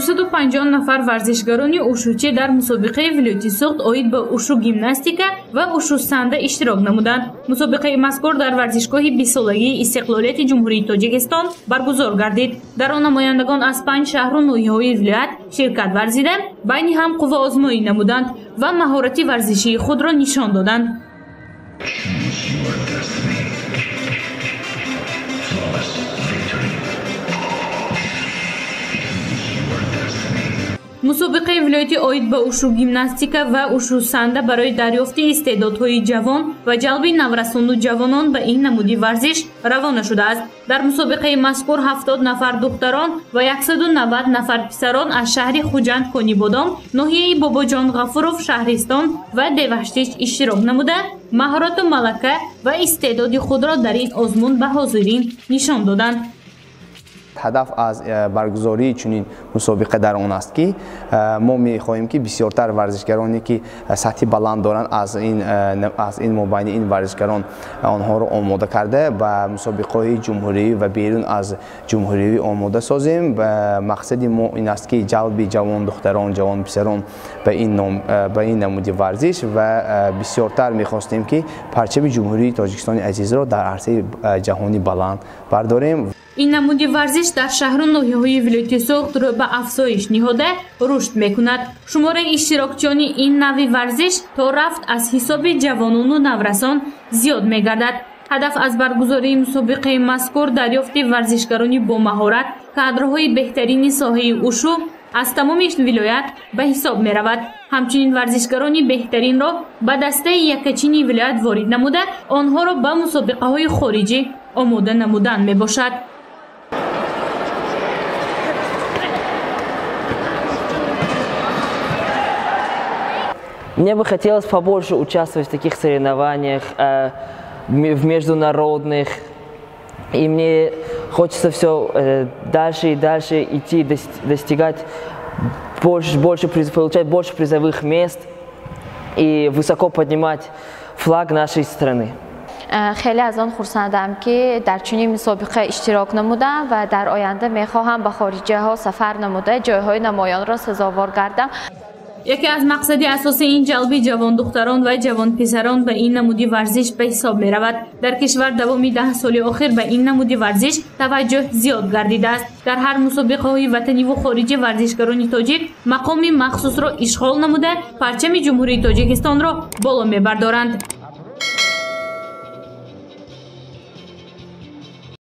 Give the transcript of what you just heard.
250 нафар варзишгарони ушучӣ дар мусобиқаи вилояти суғд оид ба ушу гимнастика ва ушу санда иштирок намуданд. Мусобиқаи мазкур дар варзишгоҳи 20 солагии Истиқлолияти Ҷумҳурии Тоҷикистон баргузор гардид. Дар он намояндагон аз 5 шаҳру ноҳияҳои вилоят ширкат варзида, байни ҳам қувваозмоӣ намуданд ва маҳорати варзишии худро нишон доданд. мусобиқаи вилоятӣ оид ба ушу гимнастика ва ушу санда барои дарёфти истеъдодҳои ҷавон ва ҷалби наврасону ҷавонон ба ин намуди варзиш равона шудааст. дар мусобиқаи мазкур 70 нафар духтарон ва 190 нафар писарон аз шаҳри хуҷанд конибодом, ноҳияи бобоҷон ғафуров шаҳристон ва деваштич иштирок намуда, маҳорату малака ва истеъдоди худро дар ин озмун ба ҳозирин нишон доданд. ҳадаф аз баргузории чунин мусобиқа дар он аст ки мо мехоҳем ки бисёртар варзишгароне ки сатҳи баланд доранд аз ин мобайни ин варзишгарон онҳоро омода карда ба мусобиқаҳои ҷумҳуривӣ ва берун аз ҷумҳуривӣ омода созем. мақсади мо ин аст ки ҷалби ҷавон духтарон, ҷавон писарон ба ин намуди варзиш ва бисёртар мехостем ки парчаби ҷумҳурии Тоҷикистони азизро дар арсаи ҷаҳонӣ баланд бардорем. ин намуди варзиш дар шаҳру ноҳияҳои вилояти суғд рӯ ба афзоиш ниҳода рушд мекунад. шумораи иштирокчиёни ин нави варзиш то рафт аз ҳисоби ҷавонону наврасон зиёд мегардад. ҳадаф аз баргузории мусобиқаи мазкур дарёфти варзишгарони бомаҳорат, кадрҳои беҳтарини соҳаи ушу аз тамоми вилоят ба ҳисоб меравад. ҳамчунин варзишгарони беҳтаринро ба дастаи якачини вилоят ворид намуда, онҳоро ба мусобиқаҳои хориҷӣ омода намудан мебошад. Мне бы хотелось побольше участвовать в таких соревнованиях, в международных. И мне хочется все дальше и дальше идти, достигать получать больше призовых мест и высоко поднимать флаг нашей страны. خیلی از آن خرسندم که در چنین مسابقه اشتراک نمودم و در آینده میخواهم به خارجه ها سفر نموده جایهای نمایان را سزاوار گردم. яке аз мақсади асосии ин ҷалби ҷавондухтарон ва ҷавонписарон ба ин намуди варзиш ба ҳисоб меравад. дар кишвар давоми 10 соли охир ба ин намуди варзиш таваҷҷӯҳ зиёд гардидааст. дар ҳар мусобиқаҳои ватаниву хориҷи варзишгарони тоҷик мақоми махсусро ишғол намуда, парчами ҷумҳурии Тоҷикистонро боло мебардоранд.